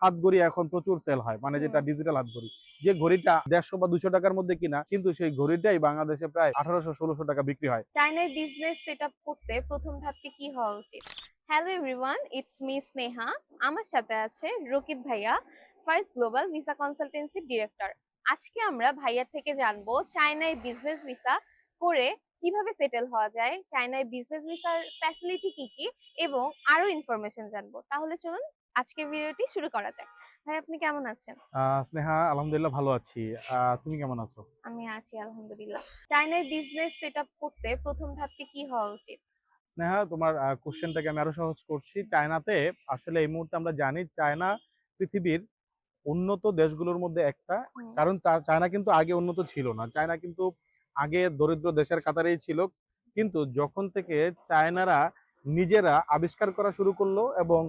হাতঘড়ি এখন প্রচুর সেল হয়, মানে যেটা ডিজিটাল হাতঘড়ি, যে ঘড়িটা 150 বা 200 টাকার মধ্যে কিনা, কিন্তু সেই ঘড়িটাই বাংলাদেশে প্রায় 1800-1600 টাকা বিক্রি হয়। চায়নায় বিজনেস সেটআপ করতে প্রথম ধাপটি কি হওয়া উচিত? Hello everyone, it's me Sneha. আমার সাথে আছে রকিব ভাইয়া, first global visa consultancy director. আজকে আমরা ভাইয়ার থেকে জানবো চায়নায় বিজনেস ভিসা করে কিভাবে সেটেল হওয়া যায়, চায়নায় বিজনেস ভিসার ফ্যাসিলিটি কি কি, এবং আরো ইনফরমেশন জানবো। তাহলে চলুন আজকের ভিডিওটি শুরু করা যাক। ভাই, আপনি কেমন আছেন? স্নেহা, আলহামদুলিল্লাহ ভালো আছি। তুমি কেমন আছো? আমি আছি আলহামদুলিল্লাহ। চায়নায় বিজনেস সেটআপ করতে প্রথম ধাপটি কি হওয়া উচিত? স্নেহা, তোমার কোশ্চেনটাকে আমি আরো সহজ করছি। চায়নাতে আসলে এই মুহূর্তে আমরা জানি চায়না পৃথিবীর উন্নত দেশগুলোর মধ্যে একটা। হুম। কারণ তার চায়না কিন্তু আগে উন্নত ছিল না, চায়না কিন্তু আগে দরিদ্র দেশের কাতারেই ছিল। কিন্তু যখন থেকে চায়নারা নিজেরা আবিষ্কার করা শুরু করলো এবং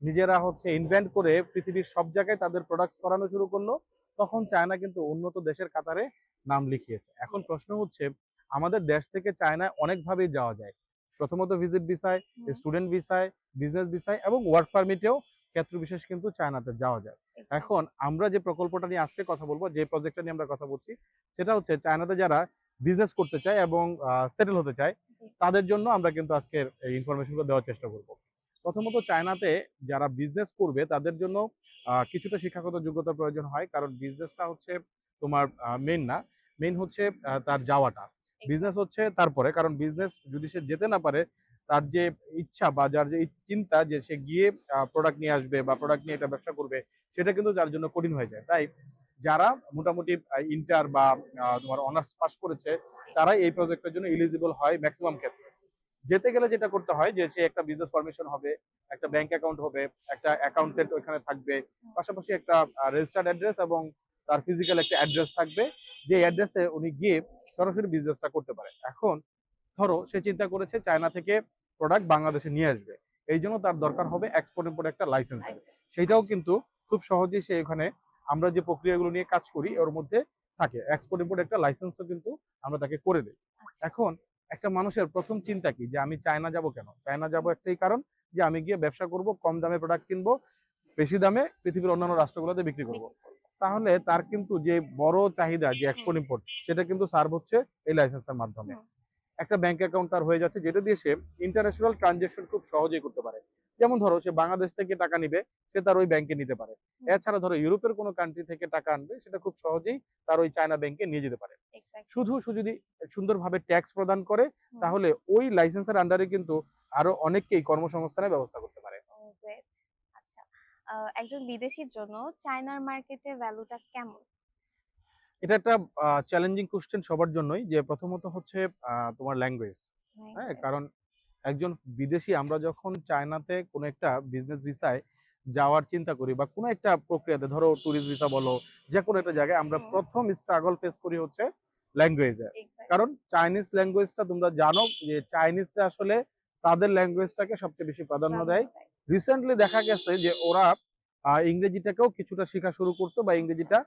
নিজেরা হচ্ছে ইনভেন্ট করে পৃথিবীর সব জায়গায় তাদের প্রোডাক্ট ছড়ানো শুরু করলো, তখন চায়না কিন্তু উন্নত দেশের কাতারে নাম লিখিয়েছে। এখন প্রশ্ন হচ্ছে, আমাদের দেশ থেকে চায়নায় অনেকভাবেই যাওয়া যায়। প্রথমত ভিজিট ভিসায়, স্টুডেন্ট ভিসায়, বিজনেস ভিসায় এবং ওয়ার্ক পারমিটেও ক্ষেত্র বিশেষ কিন্তু চায়নাতে যাওয়া যায়। এখন আমরা যে প্রকল্পটা নিয়ে আজকে কথা বলবো, যে প্রজেক্টটা নিয়ে আমরা কথা বলছি, সেটা হচ্ছে চায়নাতে যারা বিজনেস করতে চায় এবং সেটেল হতে চায়, তাদের জন্য আমরা কিন্তু আজকের এই ইনফরমেশনগুলো দেওয়ার চেষ্টা করব। প্রথমত চায়নাতে যারা বিজনেস করবে তাদের জন্য কিছুটা শিক্ষাগত যোগ্যতার প্রয়োজন হয়, কারণ বিজনেসটা হচ্ছে তোমার মেইন না, মেইন হচ্ছে তার যাওয়াটা। বিজনেস হচ্ছে তারপরে, কারণ বিজনেস যদি সে যেতে না পারে, তার যে ইচ্ছা বা যার যে চিন্তা যে সে গিয়ে প্রোডাক্ট নিয়ে আসবে বা প্রোডাক্ট নিয়ে এটা ব্যবসা করবে, সেটা কিন্তু তার জন্য কঠিন হয়ে যায়। তাই যারা মোটামুটি ইন্টার বা তোমার অনার্স পাস করেছে, তারাই এই প্রজেক্টের জন্য এলিজিবল হয় ম্যাক্সিমাম ক্ষেত্রে। যেতে গেলে যেটা করতে হয় যে সে একটা বিজনেস পারমিশন হবে, একটা ব্যাংক অ্যাকাউন্ট হবে, একটা অ্যাকাউন্টেন্ট ওখানে থাকবে, পাশাপাশি একটা রেজিস্টার্ড অ্যাড্রেস এবং তার ফিজিক্যাল একটা অ্যাড্রেস থাকবে, যে অ্যাড্রেসে উনি গিয়ে সরাসরি বিজনেসটা করতে পারে। এখন ধরো সে চিন্তা করেছে চায়না থেকে প্রোডাক্ট বাংলাদেশে নিয়ে আসবে, এই জন্য তার দরকার হবে এক্সপোর্ট ইম্পোর্ট একটা লাইসেন্সের। সেইটাও কিন্তু খুব সহজেই সে এখানে, আমরা যে প্রক্রিয়াগুলো নিয়ে কাজ করি ওর মধ্যে থাকে, এক্সপোর্ট ইম্পোর্ট একটা লাইসেন্সও কিন্তু আমরা তাকে করে দিই। এখন একটা মানুষের প্রথম চিন্তা কি, যে আমি চায়না যাব কেন? চায়না যাব একটাই কারণ, যে আমি গিয়ে ব্যবসা করব, কম দামে প্রোডাক্ট কিনবো, বেশি দামে পৃথিবীর অন্যান্য রাষ্ট্রগুলোতে বিক্রি করব। তাহলে তার কিন্তু যে বড় চাহিদা যে এক্সপোর্ট ইম্পোর্ট, সেটা কিন্তু সার্ভ হচ্ছে এই লাইসেন্সের মাধ্যমে। একটা ব্যাংক অ্যাকাউন্ট তার হয়ে যাচ্ছে, যেটা দিয়ে সে ইন্টারন্যাশনাল ট্রানজাকশন খুব সহজেই করতে পারে। যেমন ধরো সে বাংলাদেশ থেকে টাকা নিবে, সে তার ওই ব্যাংকে নিতে পারে। এছাড়া ধরো ইউরোপের কোনো কান্ট্রি থেকে টাকা আনবে, সেটা খুব সহজেই তার ওই চায়না ব্যাংকে নিয়ে যেতে পারে। শুধু সে যদি সুন্দরভাবে ট্যাক্স প্রদান করে, তাহলে ওই লাইসেন্সের আন্ডারে কিন্তু আরো অনেককেই কর্মসংস্থানের ব্যবস্থা করতে পারে। আচ্ছা, একজন বিদেশির জন্য চায়নার মার্কেটে ভ্যালুটা কেমন? এটা একটা চ্যালেঞ্জিং কোশ্চেন সবার জন্যই, যে প্রথমত হচ্ছে তোমার ল্যাঙ্গুয়েজ। হ্যাঁ, কারণ একজন বিদেশি, আমরা যখন চায়নাতে কোনো একটা বিজনেস ভিসায় যাওয়ার চিন্তা করি বা কোনো একটা প্রক্রিয়াতে, ধরো ট্যুরিস্ট ভিসা বলো, যে কোনো একটা জায়গায়, আমরা প্রথম স্ট্রাগল ফেস করি হচ্ছে ল্যাঙ্গুয়েজে। কারণ চাইনিজ ল্যাঙ্গুয়েজটা তোমরা জানো যে চাইনিজরা আসলে তাদের ল্যাঙ্গুয়েজটাকে সবচেয়ে বেশি প্রাধান্য দেয়। রিসেন্টলি দেখা গেছে যে ওরা ইংরেজিটাকেও কিছুটা শেখা শুরু করছে বা ইংরেজিটা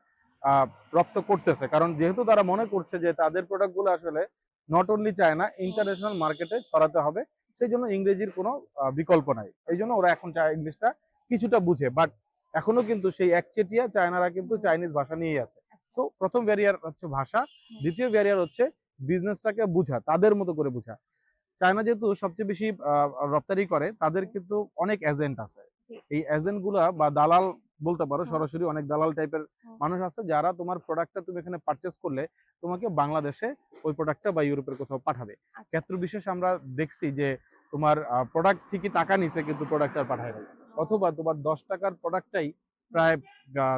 রপ্ত করতেছে, কারণ যেহেতু তারা মনে করছে যে তাদের প্রোডাক্টগুলো আসলে নট অনলি চায়না, ইন্টারন্যাশনাল মার্কেটে ছড়াতে হবে, সেই জন্য ইংরেজির কোনো বিকল্প নাই। এই জন্য ওরা এখন ইংলিশটা কিছুটা বুঝে, বাট এখনো কিন্তু সেই একচেটিয়া চায়নারা কিন্তু চাইনিজ ভাষা নিয়েই আছে। তো প্রথম ব্যারিয়ার হচ্ছে ভাষা, দ্বিতীয় ব্যারিয়ার হচ্ছে বিজনেসটাকে বুঝা, তাদের মতো করে বুঝা। চায়না যেহেতু সবচেয়ে বেশি রপ্তানি করে, তাদের কিন্তু অনেক এজেন্ট আছে। এই এজেন্ট গুলা বা দালাল বলতে পারো, সরাসরি অনেক দালাল টাইপের মানুষ আছে, যারা তোমার প্রোডাক্টটা তুমি এখানে পারচেস করলে তোমাকে বাংলাদেশে ওই প্রোডাক্টটা বা ইউরোপের কোথাও পাঠাবে। ক্ষেত্র বিশেষ আমরা দেখছি যে তোমার প্রোডাক্ট ঠিকই টাকা নিছে, কিন্তু প্রোডাক্ট আর পাঠায় নাই, অথবা তোমার 10 টাকার প্রোডাক্টটাই প্রায়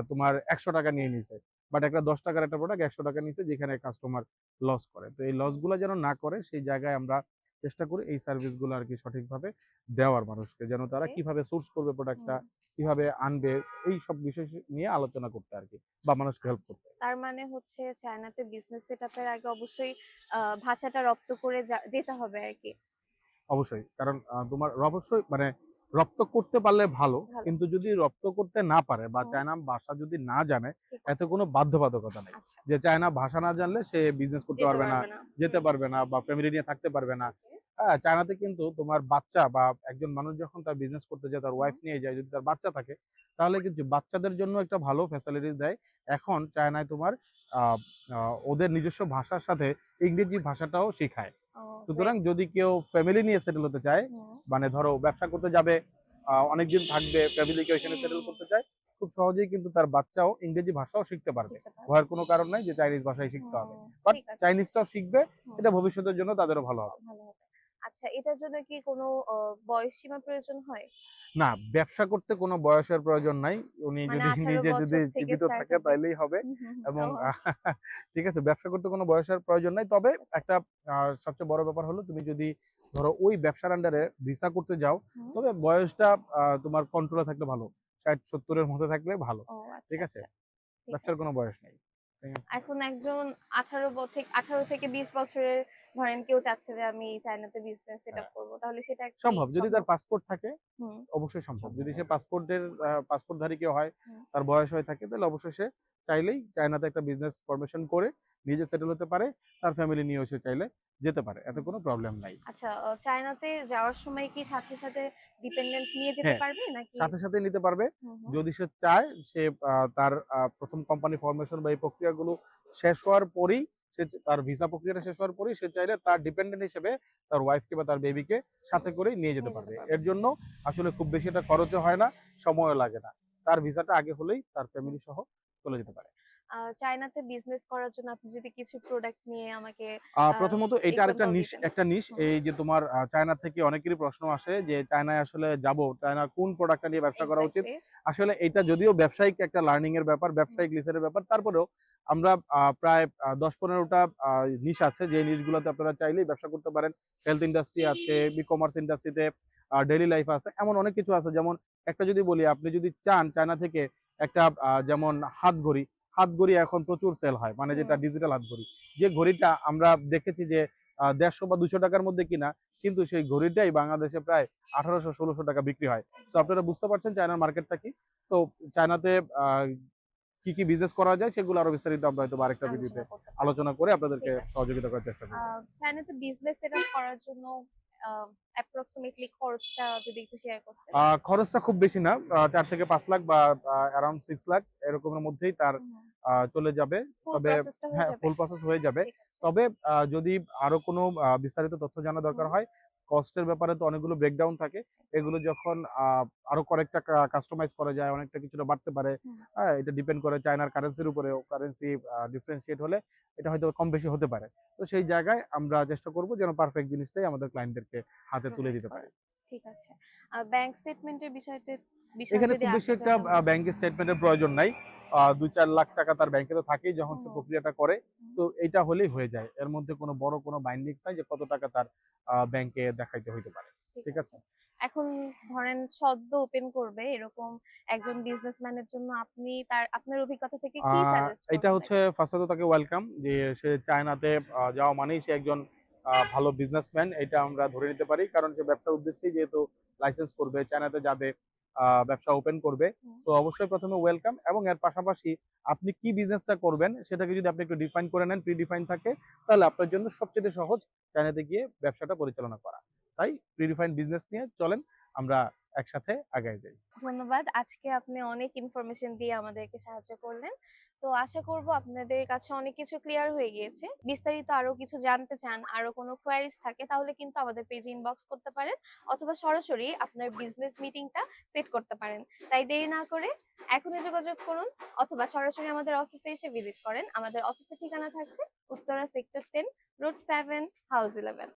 তোমার 100 টাকা নিয়ে নিছে, বাট একটা 10 টাকার একটা প্রোডাক্ট 100 টাকা নিচে, যেখানে কাস্টমার লস করে। তো এই লস গুলা যেন না করে, সেই জায়গায় আমরা চেষ্টা করি এই সার্ভিস গুলো আর কি সঠিকভাবে দেওয়ার মানুষকে, যেন তারা কিভাবে সোর্স করবে প্রোডাক্টটা, কিভাবে আনবে, এই সব বিষয় নিয়ে আলোচনা করতে আর কি, বা মানুষকে হেল্প করতে। তার মানে হচ্ছে চায়নাতে বিজনেস সেটআপের আগে অবশ্যই ভাষাটা রপ্ত করে যেতে হবে আর কি। অবশ্যই, কারণ তোমার অবশ্যই মানে রপ্ত করতে পারলে ভালো, কিন্তু যদি রপ্ত করতে না পারে বা চায়না ভাষা যদি না জানে, এতে কোনো বাধ্যবাধকতা নেই যে চায়না ভাষা না জানলে সে বিজনেস করতে পারবে না, যেতে পারবে না বা ফ্যামিলি নিয়ে থাকতে পারবে না। হ্যাঁ, চায়নাতে কিন্তু তোমার বাচ্চা বা একজন মানুষ যখন তার বিজনেস করতে যায়, তার হুম, ওয়াইফ নিয়ে যায়, যদি তার বাচ্চা থাকে, তাহলে কিন্তু বাচ্চাদের জন্য একটা ভালো ফ্যাসিলিটিস দেয়। এখন চায়নায় তোমার আহ, ওদের নিজস্ব ভাষার সাথে ইংরেজি ভাষাটাও শেখায়। ও সুতরাং গ্রেট। যদি কেউ ফ্যামিলি নিয়ে সেটেল হতে চায়, হুম মানে ধরো ব্যবসা করতে যাবে, অনেকদিন থাকবে, ফ্যামিলিকে ওইখানে সেটেল হুম, করতে চায়, খুব সহজেই কিন্তু তার বাচ্চাও ইংরেজি ভাষাও শিখতে পারবে। শিখতে পারবে। ভয়ের কোনো কারণ নাই যে চাইনিজ ভাষাই শিখতে হবে। হুম, বাট ঠিক আছে। চাইনিজটাও শিখবে, হুম, এটা ভবিষ্যতের জন্য তাদেরও ভালো হবে। ভালো হবে। আচ্ছা, এটার জন্য কি কোনো বয়স সীমা প্রয়োজন হয়? না, ব্যবসা করতে কোনো বয়সের প্রয়োজন নাই। উনি মানে যদি 18 নিজে যদি বছর থেকে জীবিত স্টার্ট থাকে হবে? তাইলেই হবে। হুম, হুম, হুম। এবং ও আচ্ছা, ঠিক আছে, ব্যবসা করতে কোনো বয়সের প্রয়োজন নাই। তবে ঠিক আছে। একটা সবচেয়ে বড় ব্যাপার হলো, তুমি যদি ধরো ওই ব্যবসার আন্ডারে ভিসা করতে যাও, হুম। তবে বয়সটা তোমার কন্ট্রোলে থাকলে ভালো। ৬০-৭০ এর মধ্যে থাকলে ভালো। ও আচ্ছা, ঠিক আছে? আচ্ছা। ঠিক ব্যবসার আছে। কোনো বয়স নেই। ঠিক আছে? এখন একজন 18 থেকে 20 বছরের ধরেন কেউ চাচ্ছে যে আমি চায়নাতে বিজনেস সেটআপ হ্যাঁ, করব। তাহলে সেটা কি সম্ভব। যদি তার সম্ভব? পাসপোর্ট থাকে হুম, অবশ্যই সম্ভব। সম্ভব। যদি সে পাসপোর্টধারী কেউ হয়, হুম। তার বয়স হয়ে থাকে, তাহলে অবশ্যই সে চাইলেই চায়নাতে একটা বিজনেস ফরমেশন করে নিজে সেটেল হতে পারে। তার ফ্যামিলি নিয়েও সে চাইলে যেতে পারে। এতে হুম। কোনো প্রবলেম নাই। আচ্ছা, চায়নাতে যাওয়ার সময় কি সাথে, সাথে ডিপেন্ডেন্স নিয়ে যেতে হ্যাঁ, পারবে নাকি? সাথে, সাথে নিতে পারবে। হুম, হুম। যদি সে চায়, সে তার ১ম কোম্পানি ফরমেশন বা এই প্রক্রিয়াগুলো শেষ হওয়ার পরেই, তার ভিসা প্রক্রিয়াটা শেষ আচ্ছা, হওয়ার পরেই সে চাইলে তার ডিপেন্ডেন্ট হিসেবে তার ওয়াইফকে বা তার বেবিকে হুম, সাথে করেই নিয়ে যেতে নিয়ে যেতে পারবে। পারবে। এর জন্য আসলে খুব বেশি একটা খরচও হয় না, সময়ও লাগে না। তার ভিসাটা আগে হলেই তার হুম, ফ্যামিলি সহ চলে যেতে আচ্ছা। পারে। চায়নাতে বিজনেস করার জন্য আপনি যদি কিছু প্রোডাক্ট নিয়ে আমাকে আ প্রথমত এটা আরেকটা এক্সাম্পল নিশ, দিতেন। একটা নিশ। হুম, এই যে তোমার চায়না থেকে অনেকেরই প্রশ্ন আসে যে চায়নায় আসলে যাবো, চায়নার কোন প্রোডাক্টটা নিয়ে ব্যবসা করা উচিত? এক্সাক্টলি। আসলে এটা যদিও ব্যবসায়িক একটা লার্নিং এর ব্যাপার, হুম, ব্যবসায়িক লিসের ব্যাপার, তারপরেও আমরা প্রায় ১০-১৫ টা নিশ আছে, যে নিশগুলোতে আপনারা চাইলেই ব্যবসা করতে পারেন। হেলথ ইন্ডাস্ট্রি আছে, ই-কমার্স ইন্ডাস্ট্রিতে, ডেইলি লাইফ আছে। এমন অনেক কিছু আছে, যেমন একটা যদি বলি, আপনি যদি চান চায়না থেকে একটা যেমন হাতঘড়ি, হাতঘড়ি এখন প্রচুর সেল হয়, মানে যেটা হুম, ডিজিটাল হাতঘড়ি। যে ঘড়িটা আমরা দেখেছি যে ১৫০ বা ২০০ টাকার মধ্যে কিনা, কিন্তু সেই ঘড়িটাই বাংলাদেশে প্রায় ১৮০০-১৬০০ টাকা বিক্রি হয়। তো আপনারা এক্সাক্টলি। বুঝতে পারছেন চায়নার মার্কেটটা কি। তো চায়নাতে কি, কি বিজনেস করা যায় সেগুলো আরো বিস্তারিত আমরা হয়তো আরেকটা ভিডিওতে আলোচনা করতে পারব। আলোচনা করে আপনাদেরকে ঠিক আছে। সহযোগিতা করার চেষ্টা আ করব। চায়নাতে বিজনেস সেটআপ করার জন্য আ অ্যাপ্রক্সিমেটলি খরচটা যদি একটু শেয়ার করতেন? খরচটা খুব বেশি না। ৪ থেকে ৫ লাখ বা অ্যারাউন্ড ৬ লাখ এরকমের মধ্যেই তার হুম, চলে যাবে। ফুল তবে প্রসেসটা হয়ে হ্যাঁ, যাবে? ফুল প্রসেস হয়ে যাবে। ঠিক আছে। তবে যদি আরো কোনো বিস্তারিত তথ্য জানা দরকার হুম, হয়, কস্টের ব্যাপারে তো অনেকগুলো ব্রেকডাউন থাকে। এগুলো এক্সাক্টলি। যখন আরো কয়েকটা কাস্টমাইজ করা যায়, অনেকটা কিছুটা বাড়তে পারে। হুম, হ্যাঁ? এটা ডিপেন্ড করে চায়নার কারেন্সির উপরেও। কারেন্সি ডিফারেনশিয়েট হলে এটা হয়তো কম বেশি হতে পারে। তো সেই জায়গায় আমরা চেষ্টা করব যেন পারফেক্ট জিনিসটাই আমাদের ক্লায়েন্টদেরকে হাতে তুলে প্রোভাইড দিতে পারি। করেন। ঠিক আছে। ব্যাংক স্টেটমেন্টের বিষয়ে এখানে যদি খুব বেশি আরেকটু একটা জানতে হয়? ব্যাংকের স্টেটমেন্টের প্রয়োজন নাই। ২-৪ লাখ টাকা তার ব্যাংকে তো থাকেই যখন সে হুম, প্রক্রিয়াটা করে। হুম, তো এইটা হলেই হয়ে যায়। এর মধ্যে কোনো বড় কোনো বাইন্ডিংস নাই যে কত টাকা তার ব্যাংকে দেখাইতে হইতে পারে। ঠিক ঠিক আছে। আছে? এখন ধরেন সদ্য ওপেন করবে এরকম একজন বিজনেসম্যানের জন্য আপনি আপনার অভিজ্ঞতা থেকে আ কি সাজেস্ট এইটা করবেন হচ্ছে তাকে? ফার্স্টত তাকে ওয়েলকাম, যে সে চায়নাতে যাওয়া মানেই সে একজন ভালো বিজনেসম্যান, এটা আমরা ধরে নিতে পারি। কারণ সে ব্যবসার উদ্দেশ্যেই যেহেতু লাইসেন্স করবে, চায়নাতে যাবে, ব্যবসা ওপেন করবে। হুম, তো অবশ্যই ১ম এ ওয়েলকাম, এবং এর পাশাপাশি আপনি কি বিজনেসটা করবেন সেটাকে যদি আপনি একটু ডিফাইন করে নেন, প্রি-ডিফাইন থাকে, তাহলে আপনার জন্য সবচেয়ে সহজ চায়নাতে গিয়ে ব্যবসাটা পরিচালনা করা। তাই প্রি-ডিফাইন্ড বিজনেস নিয়ে চলেন, আমরা একসাথে আগায় যাই। ধন্যবাদ। আজকে আপনি অনেক ইনফরমেশন দিয়ে আমাদেরকে সাহায্য করলেন। তো আশা করব আপনাদের কাছে অনেক কিছু ক্লিয়ার হয়ে গিয়েছে। বিস্তারিত আরো কিছু জানতে চান, আরো কোনো কোয়েরিজ থাকে তাহলে কিন্তু আমাদের পেজে ইনবক্স করতে পারেন অথবা সরাসরি আপনার বিজনেস মিটিংটা সেট করতে পারেন। তাই দেরি না করে এখনই যোগাযোগ করুন অথবা সরাসরি আমাদের অফিসে এসে ভিজিট করেন। আমাদের অফিসের ঠিকানা থাকছে উত্তরা সেক্টর 10 রোড 7 হাউস 11।